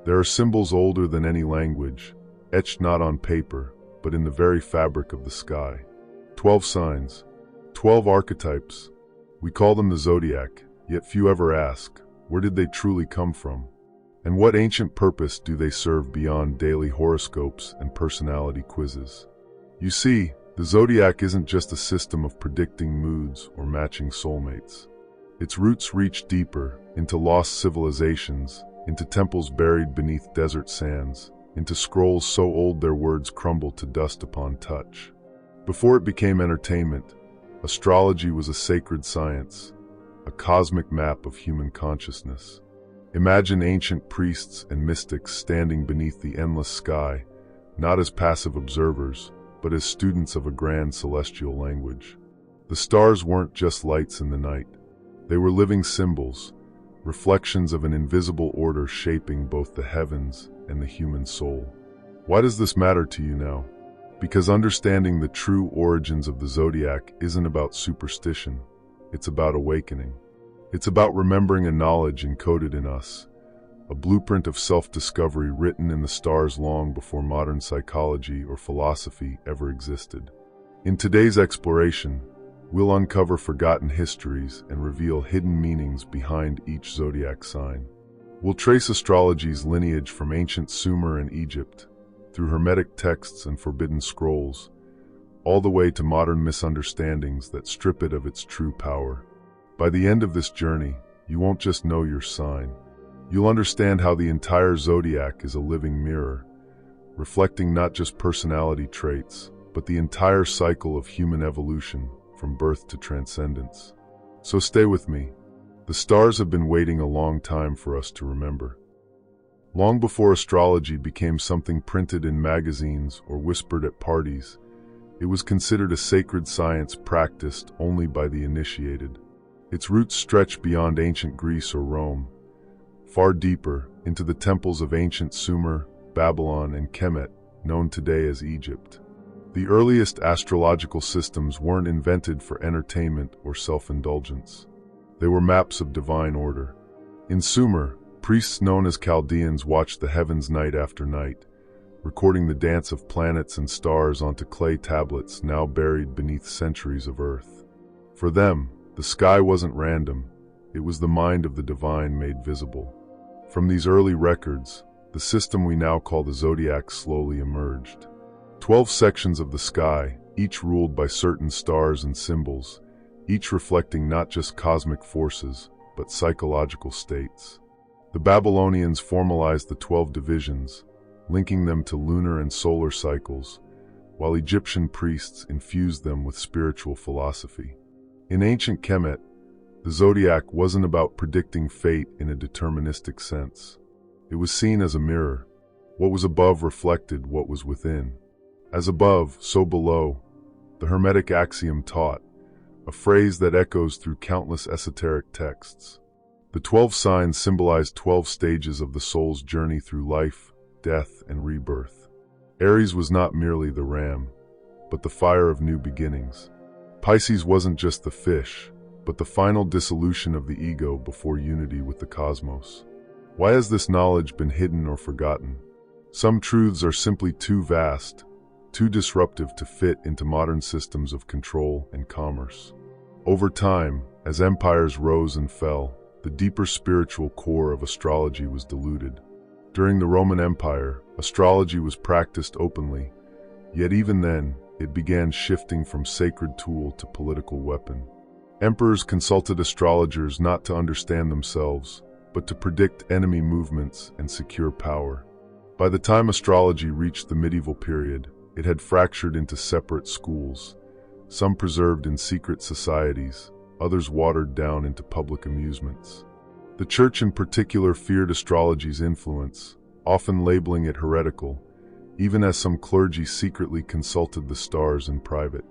There are symbols older than any language, etched not on paper, but in the very fabric of the sky. 12 signs, 12 archetypes. We call them the Zodiac, yet few ever ask, where did they truly come from? And what ancient purpose do they serve beyond daily horoscopes and personality quizzes? You see, the Zodiac isn't just a system of predicting moods or matching soulmates. Its roots reach deeper, into lost civilizations, into temples buried beneath desert sands, into scrolls so old their words crumble to dust upon touch. Before it became entertainment, astrology was a sacred science, a cosmic map of human consciousness. Imagine ancient priests and mystics standing beneath the endless sky, not as passive observers, but as students of a grand celestial language. The stars weren't just lights in the night. They were living symbols, reflections of an invisible order shaping both the heavens and the human soul. Why does this matter to you now? Because understanding the true origins of the Zodiac isn't about superstition, it's about awakening. It's about remembering a knowledge encoded in us, a blueprint of self-discovery written in the stars long before modern psychology or philosophy ever existed. In today's exploration, we'll uncover forgotten histories and reveal hidden meanings behind each zodiac sign. We'll trace astrology's lineage from ancient Sumer and Egypt, through Hermetic texts and forbidden scrolls, all the way to modern misunderstandings that strip it of its true power. By the end of this journey, you won't just know your sign. You'll understand how the entire zodiac is a living mirror, reflecting not just personality traits, but the entire cycle of human evolution, from birth to transcendence. So stay with me. The stars have been waiting a long time for us to remember. Long before astrology became something printed in magazines or whispered at parties, it was considered a sacred science practiced only by the initiated. Its roots stretch beyond ancient Greece or Rome, far deeper into the temples of ancient Sumer, Babylon, and Kemet, known today as Egypt. The earliest astrological systems weren't invented for entertainment or self-indulgence. They were maps of divine order. In Sumer, priests known as Chaldeans watched the heavens night after night, recording the dance of planets and stars onto clay tablets now buried beneath centuries of earth. For them, the sky wasn't random, it was the mind of the divine made visible. From these early records, the system we now call the Zodiac slowly emerged. 12 sections of the sky, each ruled by certain stars and symbols, each reflecting not just cosmic forces, but psychological states. The Babylonians formalized the 12 divisions, linking them to lunar and solar cycles, while Egyptian priests infused them with spiritual philosophy. In ancient Kemet, the zodiac wasn't about predicting fate in a deterministic sense. It was seen as a mirror. What was above reflected what was within. As above, so below, the Hermetic axiom taught, a phrase that echoes through countless esoteric texts. The 12 signs symbolized 12 stages of the soul's journey through life, death, and rebirth. Aries was not merely the ram, but the fire of new beginnings. Pisces wasn't just the fish, but the final dissolution of the ego before unity with the cosmos. Why has this knowledge been hidden or forgotten? Some truths are simply too vast, too disruptive to fit into modern systems of control and commerce. Over time, as empires rose and fell, the deeper spiritual core of astrology was diluted. During the Roman Empire, astrology was practiced openly, yet even then, it began shifting from sacred tool to political weapon. Emperors consulted astrologers not to understand themselves, but to predict enemy movements and secure power. By the time astrology reached the medieval period, it had fractured into separate schools, some preserved in secret societies, others watered down into public amusements. The church in particular feared astrology's influence, often labeling it heretical, even as some clergy secretly consulted the stars in private.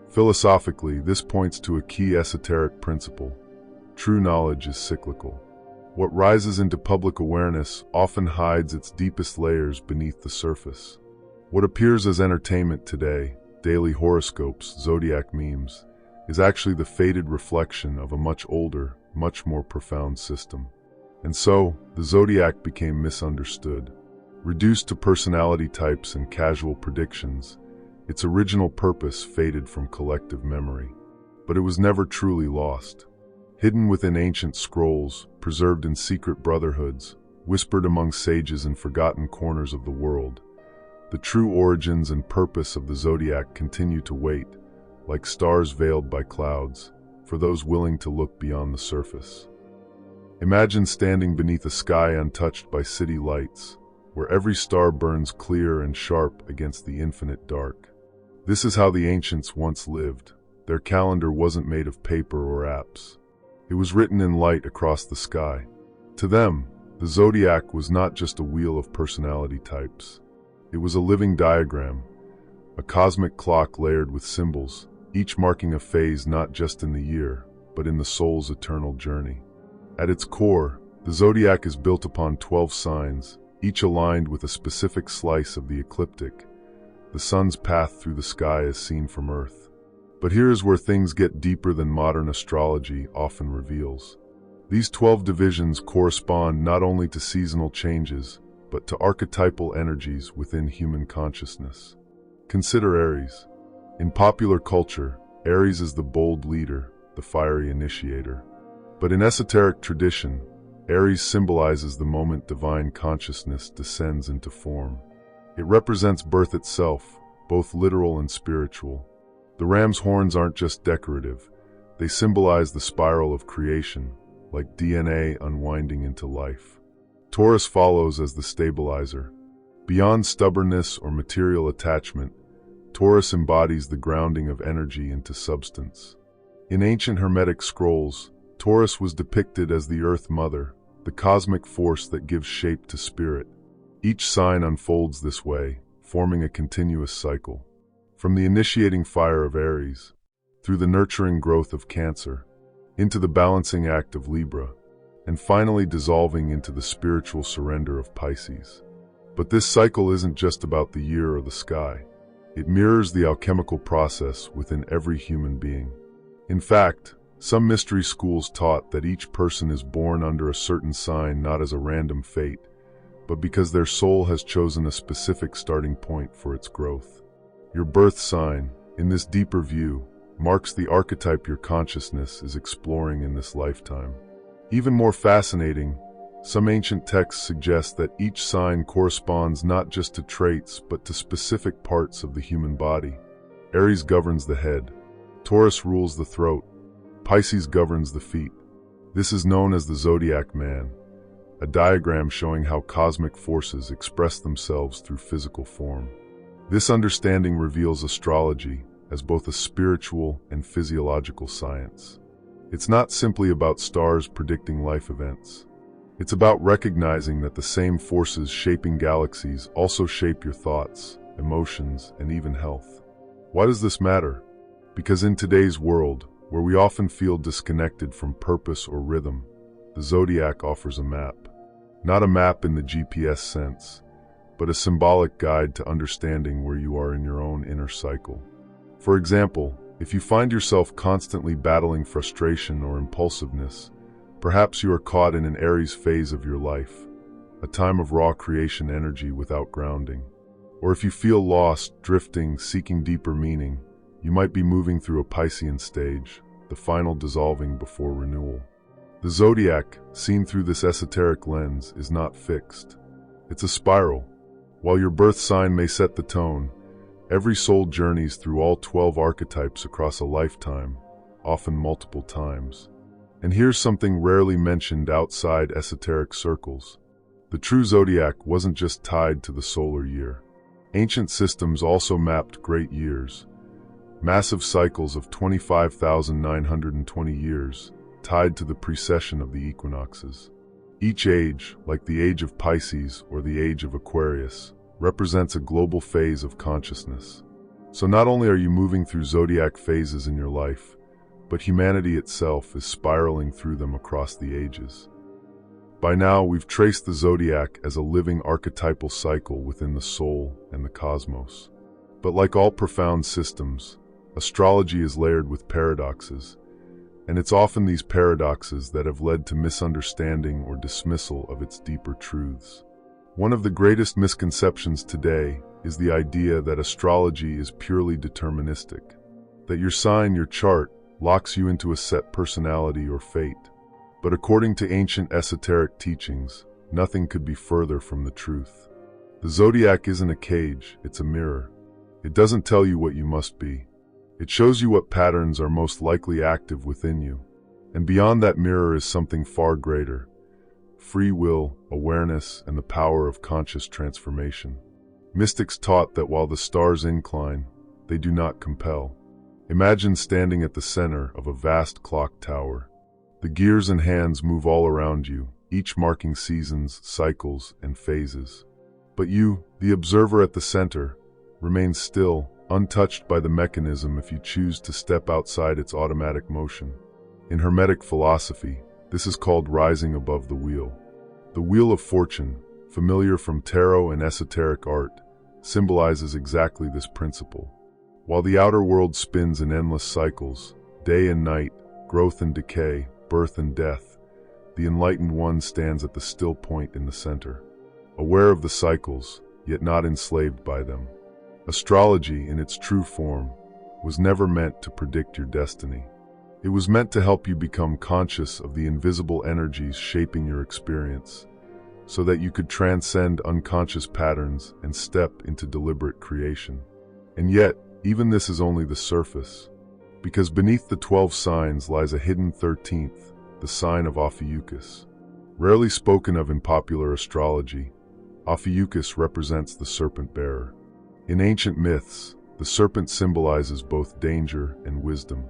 Philosophically, this points to a key esoteric principle. True knowledge is cyclical. What rises into public awareness often hides its deepest layers beneath the surface. What appears as entertainment today, daily horoscopes, zodiac memes, is actually the faded reflection of a much older, much more profound system. And so, the zodiac became misunderstood. Reduced to personality types and casual predictions, its original purpose faded from collective memory. But it was never truly lost. Hidden within ancient scrolls, preserved in secret brotherhoods, whispered among sages in forgotten corners of the world, the true origins and purpose of the zodiac continue to wait, like stars veiled by clouds, for those willing to look beyond the surface. Imagine standing beneath a sky untouched by city lights, where every star burns clear and sharp against the infinite dark. This is how the ancients once lived. Their calendar wasn't made of paper or apps. It was written in light across the sky. To them, the zodiac was not just a wheel of personality types. It was a living diagram, a cosmic clock layered with symbols, each marking a phase not just in the year, but in the soul's eternal journey. At its core, the zodiac is built upon 12 signs, each aligned with a specific slice of the ecliptic, the sun's path through the sky as seen from Earth. But here is where things get deeper than modern astrology often reveals. These 12 divisions correspond not only to seasonal changes, but to archetypal energies within human consciousness. Consider Aries. In popular culture, Aries is the bold leader, the fiery initiator. But in esoteric tradition, Aries symbolizes the moment divine consciousness descends into form. It represents birth itself, both literal and spiritual. The ram's horns aren't just decorative, they symbolize the spiral of creation, like DNA unwinding into life. Taurus follows as the stabilizer. Beyond stubbornness or material attachment, Taurus embodies the grounding of energy into substance. In ancient Hermetic scrolls, Taurus was depicted as the Earth Mother, the cosmic force that gives shape to spirit. Each sign unfolds this way, forming a continuous cycle. From the initiating fire of Aries, through the nurturing growth of Cancer, into the balancing act of Libra, and finally dissolving into the spiritual surrender of Pisces. But this cycle isn't just about the year or the sky. It mirrors the alchemical process within every human being. In fact, some mystery schools taught that each person is born under a certain sign not as a random fate, but because their soul has chosen a specific starting point for its growth. Your birth sign, in this deeper view, marks the archetype your consciousness is exploring in this lifetime. Even more fascinating, some ancient texts suggest that each sign corresponds not just to traits but to specific parts of the human body. Aries governs the head, Taurus rules the throat, Pisces governs the feet. This is known as the Zodiac Man, a diagram showing how cosmic forces express themselves through physical form. This understanding reveals astrology as both a spiritual and physiological science. It's not simply about stars predicting life events. It's about recognizing that the same forces shaping galaxies also shape your thoughts, emotions, and even health. Why does this matter? Because in today's world, where we often feel disconnected from purpose or rhythm, the zodiac offers a map. Not a map in the GPS sense, but a symbolic guide to understanding where you are in your own inner cycle. For example, if you find yourself constantly battling frustration or impulsiveness, perhaps you are caught in an Aries phase of your life, a time of raw creation energy without grounding. Or if you feel lost, drifting, seeking deeper meaning, you might be moving through a Piscean stage, the final dissolving before renewal. The zodiac, seen through this esoteric lens, is not fixed. It's a spiral. While your birth sign may set the tone, every soul journeys through all 12 archetypes across a lifetime, often multiple times. And here's something rarely mentioned outside esoteric circles. The true zodiac wasn't just tied to the solar year. Ancient systems also mapped great years, massive cycles of 25,920 years, tied to the precession of the equinoxes. Each age, like the age of Pisces or the age of Aquarius, represents a global phase of consciousness. So not only are you moving through zodiac phases in your life, but humanity itself is spiraling through them across the ages. By now, we've traced the zodiac as a living archetypal cycle within the soul and the cosmos. But like all profound systems, astrology is layered with paradoxes. And it's often these paradoxes that have led to misunderstanding or dismissal of its deeper truths. One of the greatest misconceptions today is the idea that astrology is purely deterministic, that your sign, your chart, locks you into a set personality or fate. But according to ancient esoteric teachings, nothing could be further from the truth. The zodiac isn't a cage, it's a mirror. It doesn't tell you what you must be. It shows you what patterns are most likely active within you. And beyond that mirror is something far greater: free will, awareness, and the power of conscious transformation. Mystics taught that while the stars incline, they do not compel. Imagine standing at the center of a vast clock tower. The gears and hands move all around you, each marking seasons, cycles, and phases. But you, the observer at the center, remain still, untouched by the mechanism if you choose to step outside its automatic motion. In Hermetic philosophy, this is called rising above the wheel. The Wheel of Fortune, familiar from tarot and esoteric art, symbolizes exactly this principle. While the outer world spins in endless cycles, day and night, growth and decay, birth and death, the enlightened one stands at the still point in the center, aware of the cycles, yet not enslaved by them. Astrology, in its true form, was never meant to predict your destiny. It was meant to help you become conscious of the invisible energies shaping your experience, so that you could transcend unconscious patterns and step into deliberate creation. And yet, even this is only the surface, because beneath the 12 signs lies a hidden 13th, the sign of Ophiuchus. Rarely spoken of in popular astrology, Ophiuchus represents the serpent bearer. In ancient myths, the serpent symbolizes both danger and wisdom.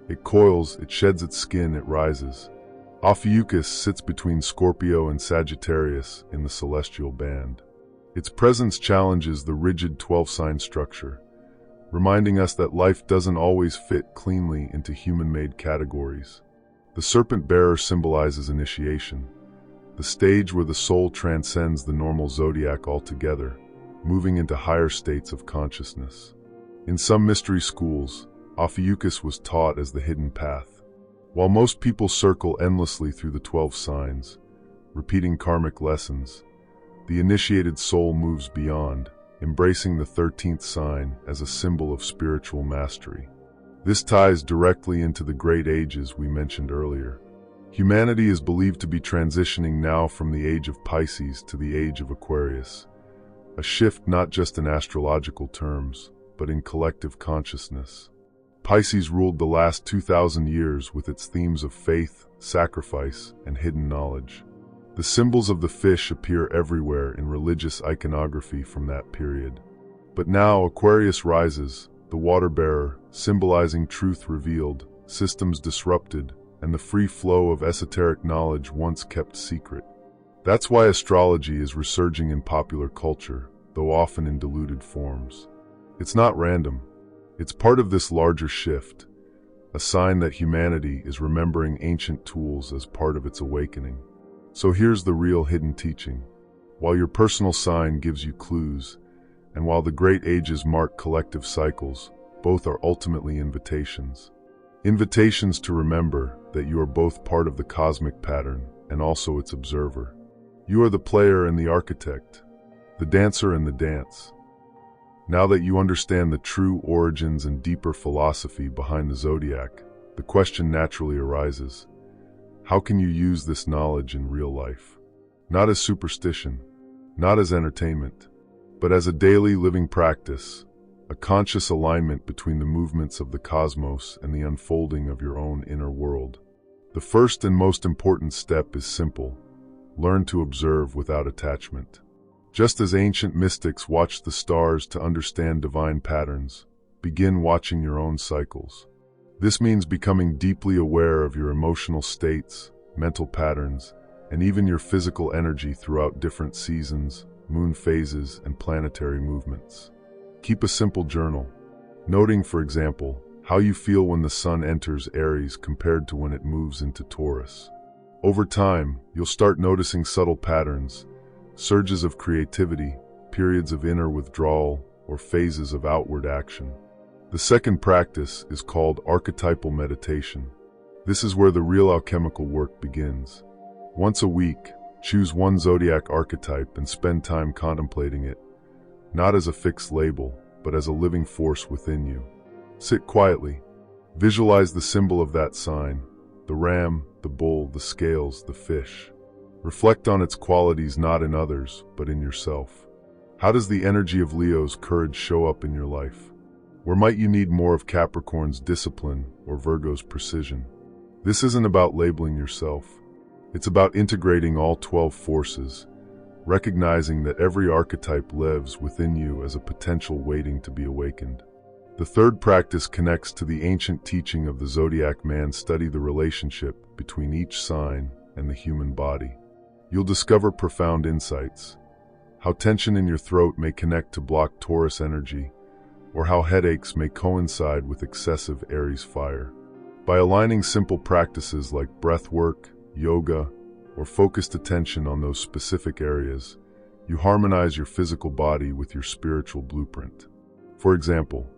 It coils, it sheds its skin, it rises. Ophiuchus sits between Scorpio and Sagittarius in the celestial band. Its presence challenges the rigid 12-sign structure, reminding us that life doesn't always fit cleanly into human-made categories. The serpent bearer symbolizes initiation, the stage where the soul transcends the normal zodiac altogether, moving into higher states of consciousness. In some mystery schools, Ophiuchus was taught as the hidden path. While most people circle endlessly through the 12 signs, repeating karmic lessons, the initiated soul moves beyond, embracing the 13th sign as a symbol of spiritual mastery. This ties directly into the great ages we mentioned earlier. Humanity is believed to be transitioning now from the age of Pisces to the age of Aquarius, a shift not just in astrological terms, but in collective consciousness. Pisces ruled the last 2,000 years with its themes of faith, sacrifice, and hidden knowledge. The symbols of the fish appear everywhere in religious iconography from that period. But now Aquarius rises, the water bearer, symbolizing truth revealed, systems disrupted, and the free flow of esoteric knowledge once kept secret. That's why astrology is resurging in popular culture, though often in diluted forms. It's not random. It's part of this larger shift, a sign that humanity is remembering ancient tools as part of its awakening. So here's the real hidden teaching. While your personal sign gives you clues, and while the great ages mark collective cycles, both are ultimately invitations. Invitations to remember that you are both part of the cosmic pattern and also its observer. You are the player and the architect, the dancer and the dance. Now that you understand the true origins and deeper philosophy behind the zodiac, the question naturally arises: how can you use this knowledge in real life? Not as superstition, not as entertainment, but as a daily living practice, a conscious alignment between the movements of the cosmos and the unfolding of your own inner world. The first and most important step is simple: learn to observe without attachment. Just as ancient mystics watched the stars to understand divine patterns, begin watching your own cycles. This means becoming deeply aware of your emotional states, mental patterns, and even your physical energy throughout different seasons, moon phases, and planetary movements. Keep a simple journal, noting, for example, how you feel when the sun enters Aries compared to when it moves into Taurus. Over time, you'll start noticing subtle patterns, surges of creativity, periods of inner withdrawal, or phases of outward action. The second practice is called archetypal meditation. This is where the real alchemical work begins. Once a week, choose one zodiac archetype and spend time contemplating it, not as a fixed label, but as a living force within you. Sit quietly. Visualize the symbol of that sign, the ram, the bull, the scales, the fish. Reflect on its qualities not in others, but in yourself. How does the energy of Leo's courage show up in your life? Where might you need more of Capricorn's discipline or Virgo's precision? This isn't about labeling yourself. It's about integrating all 12 forces, recognizing that every archetype lives within you as a potential waiting to be awakened. The third practice connects to the ancient teaching of the zodiac man. Study the relationship between each sign and the human body. You'll discover profound insights. How tension in your throat may connect to blocked Taurus energy, or how headaches may coincide with excessive Aries fire. By aligning simple practices like breath work, yoga, or focused attention on those specific areas, you harmonize your physical body with your spiritual blueprint. For example,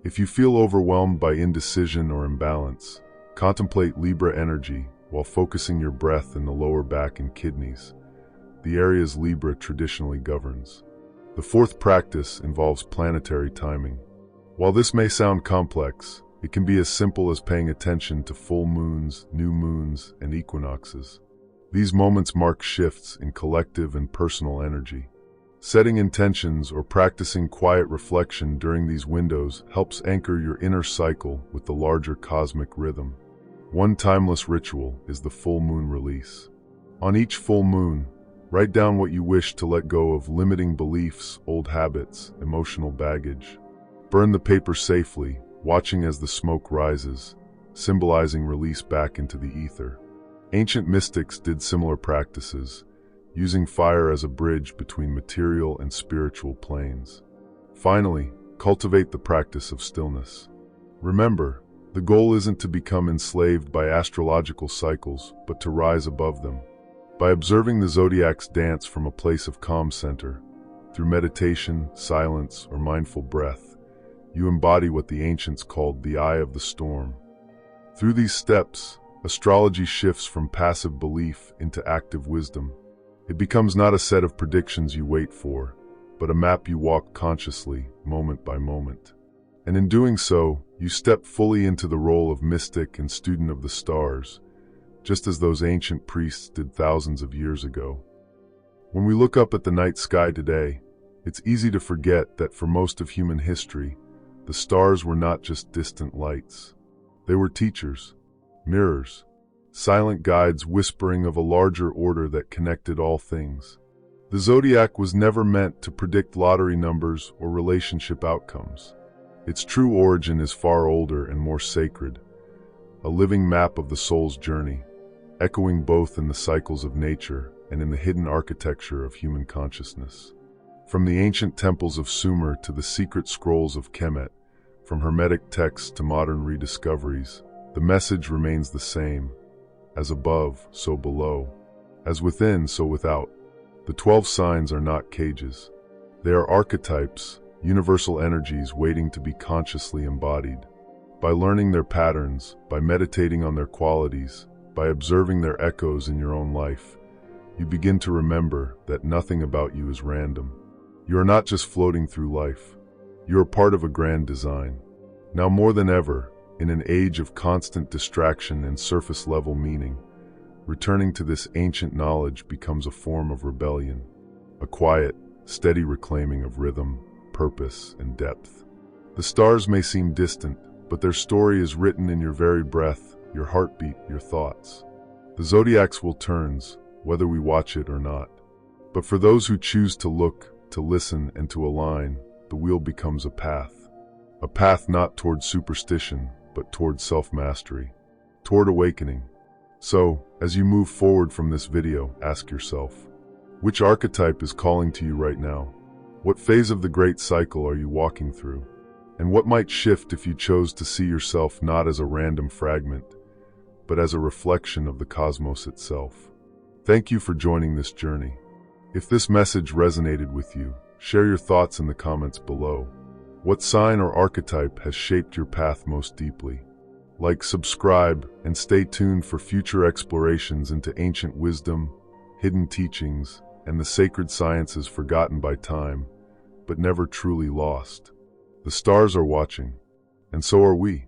if you feel overwhelmed by indecision or imbalance, contemplate Libra energy while focusing your breath in the lower back and kidneys, the areas Libra traditionally governs. The fourth practice involves planetary timing. While this may sound complex, it can be as simple as paying attention to full moons, new moons, and equinoxes. These moments mark shifts in collective and personal energy. Setting intentions or practicing quiet reflection during these windows helps anchor your inner cycle with the larger cosmic rhythm. One timeless ritual is the full moon release. On each full moon, write down what you wish to let go of: limiting beliefs, old habits, emotional baggage. Burn the paper safely, watching as the smoke rises, symbolizing release back into the ether. Ancient mystics did similar practices, using fire as a bridge between material and spiritual planes. Finally, cultivate the practice of stillness. Remember, the goal isn't to become enslaved by astrological cycles, but to rise above them. By observing the zodiac's dance from a place of calm center, through meditation, silence, or mindful breath, you embody what the ancients called the eye of the storm. Through these steps, astrology shifts from passive belief into active wisdom. It becomes not a set of predictions you wait for, but a map you walk consciously, moment by moment. And in doing so, you step fully into the role of mystic and student of the stars, just as those ancient priests did thousands of years ago. When we look up at the night sky today, it's easy to forget that for most of human history, the stars were not just distant lights. They were teachers, mirrors, silent guides whispering of a larger order that connected all things. The zodiac was never meant to predict lottery numbers or relationship outcomes. Its true origin is far older and more sacred, a living map of the soul's journey, echoing both in the cycles of nature and in the hidden architecture of human consciousness. From the ancient temples of Sumer to the secret scrolls of Kemet, from Hermetic texts to modern rediscoveries, the message remains the same: as above, so below; as within, so without. The 12 signs are not cages. They are archetypes, universal energies waiting to be consciously embodied. By learning their patterns, by meditating on their qualities, by observing their echoes in your own life, you begin to remember that nothing about you is random. You are not just floating through life. You are part of a grand design. Now more than ever, in an age of constant distraction and surface-level meaning, returning to this ancient knowledge becomes a form of rebellion, a quiet, steady reclaiming of rhythm, purpose, and depth. The stars may seem distant, but their story is written in your very breath, your heartbeat, your thoughts. The zodiac's wheel turns, whether we watch it or not. But for those who choose to look, to listen, and to align, the wheel becomes a path. A path not toward superstition, but toward self-mastery, toward awakening. So, as you move forward from this video, ask yourself, which archetype is calling to you right now? What phase of the great cycle are you walking through? And what might shift if you chose to see yourself not as a random fragment, but as a reflection of the cosmos itself? Thank you for joining this journey. If this message resonated with you, share your thoughts in the comments below. What sign or archetype has shaped your path most deeply? Like, subscribe, and stay tuned for future explorations into ancient wisdom, hidden teachings, and the sacred sciences forgotten by time, but never truly lost. The stars are watching, and so are we.